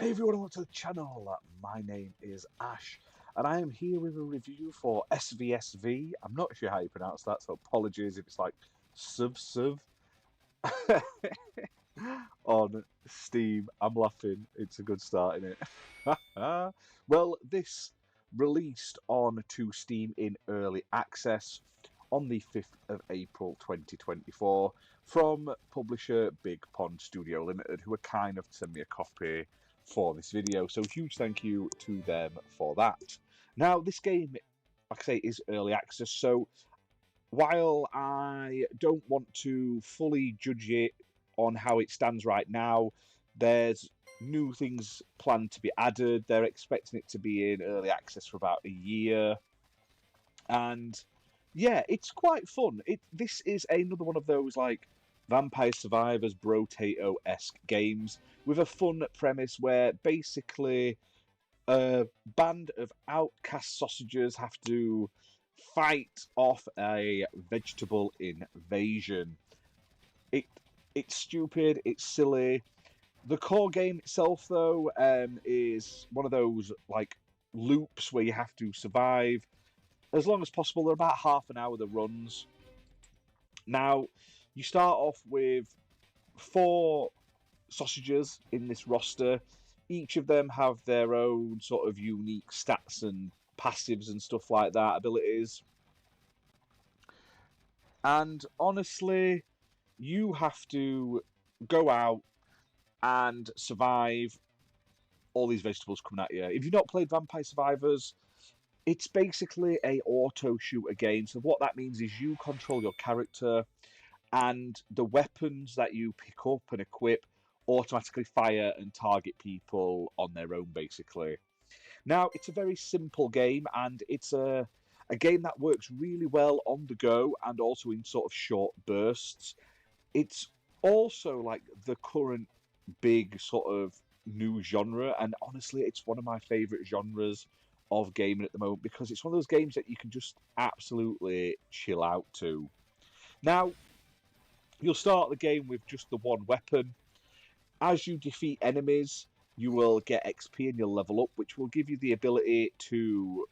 Hey everyone, welcome to the channel. My name is Ash, and I am here with a review for SVSV. I'm not sure how you pronounce that, so apologies if it's like sub on Steam. I'm laughing. It's a good start, isn't it? Well, this released on to Steam in early access on the 5th of April 2024 from publisher Big Pond Studio Limited, who were kind enough to send me a copy for this video. So huge thank you to them for that. Now, this game, like I say, is early access, so while I don't want to fully judge it on how it stands right now, there's new things planned to be added. They're expecting it to be in early access for about a year. And yeah, it's quite fun. This is another one of those like Vampire Survivors Brotato-esque games with a fun premise where basically a band of outcast sausages have to fight off a vegetable invasion. It's stupid, it's silly. The core game itself, though, is one of those like loops where you have to survive as long as possible. They're about half an hour, the runs. Now, you start off with 4 sausages in this roster. Each of them have their own sort of unique stats and passives and stuff like that, abilities. And honestly, you have to go out and survive all these vegetables coming at you. If you've not played Vampire Survivors, it's basically a auto shooter game. So what that means is you control your character, and the weapons that you pick up and equip automatically fire and target people on their own, basically. Now, it's a very simple game, and it's a game that works really well on the go and also in sort of short bursts. It's also like the current big sort of new genre, and honestly, it's one of my favourite genres of gaming at the moment because it's one of those games that you can just absolutely chill out to. Now, you'll start the game with just the one weapon. As you defeat enemies, you will get XP and you'll level up, which will give you the ability to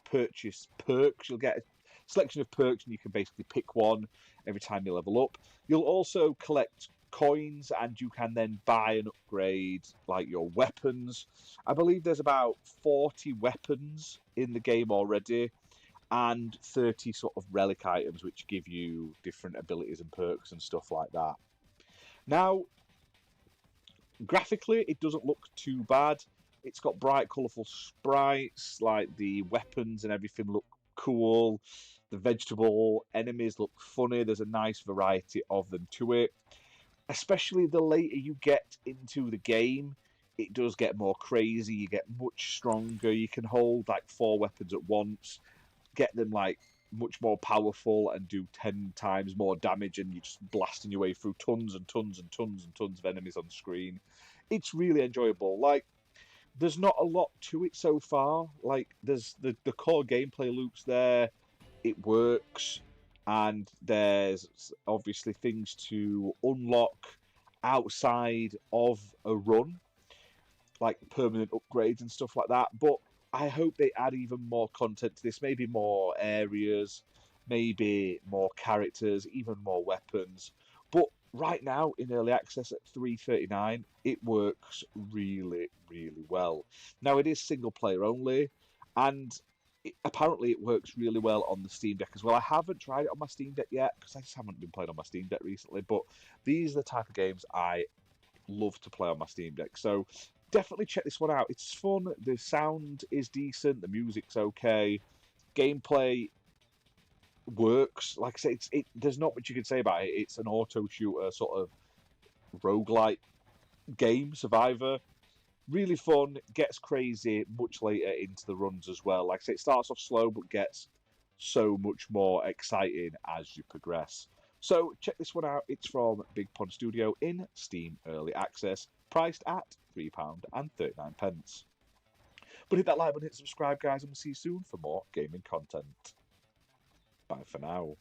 purchase perks. You'll get a selection of perks and you can basically pick one every time you level up. You'll also collect coins and you can then buy and upgrade like your weapons. I believe there's about 40 weapons in the game already and 30 sort of relic items which give you different abilities and perks and stuff like that. Now, graphically, it doesn't look too bad. It's got bright, colourful sprites, like the weapons and everything look cool. The vegetable enemies look funny. There's a nice variety of them to it. Especially the later you get into the game, it does get more crazy. You get much stronger. You can hold like 4 weapons at once, get them like much more powerful and do 10 times more damage, and you're just blasting your way through tons and tons and tons and tons of enemies on screen. It's really enjoyable. Like, there's not a lot to it so far. Like, there's the core gameplay loops there. It works. And there's obviously things to unlock outside of a run, like permanent upgrades and stuff like that. But I hope they add even more content to this, maybe more areas, maybe more characters, even more weapons. But right now, in early access at $3.39, it works really, really well. Now, it is single player only, and apparently it works really well on the Steam Deck as well. I haven't tried it on my Steam Deck yet, because I just haven't been playing on my Steam Deck recently, but these are the type of games I love to play on my Steam Deck. So definitely check this one out. It's fun, the sound is decent, the music's okay, gameplay works. Like I say, there's not much you can say about it. It's an auto shooter sort of roguelite game, survivor. Really fun, gets crazy much later into the runs as well. Like I say, it starts off slow but gets so much more exciting as you progress. So check this one out. It's from Big Pond Studio in Steam Early Access, priced at £3.39. But hit that like button, hit subscribe, guys, and we'll see you soon for more gaming content. Bye for now.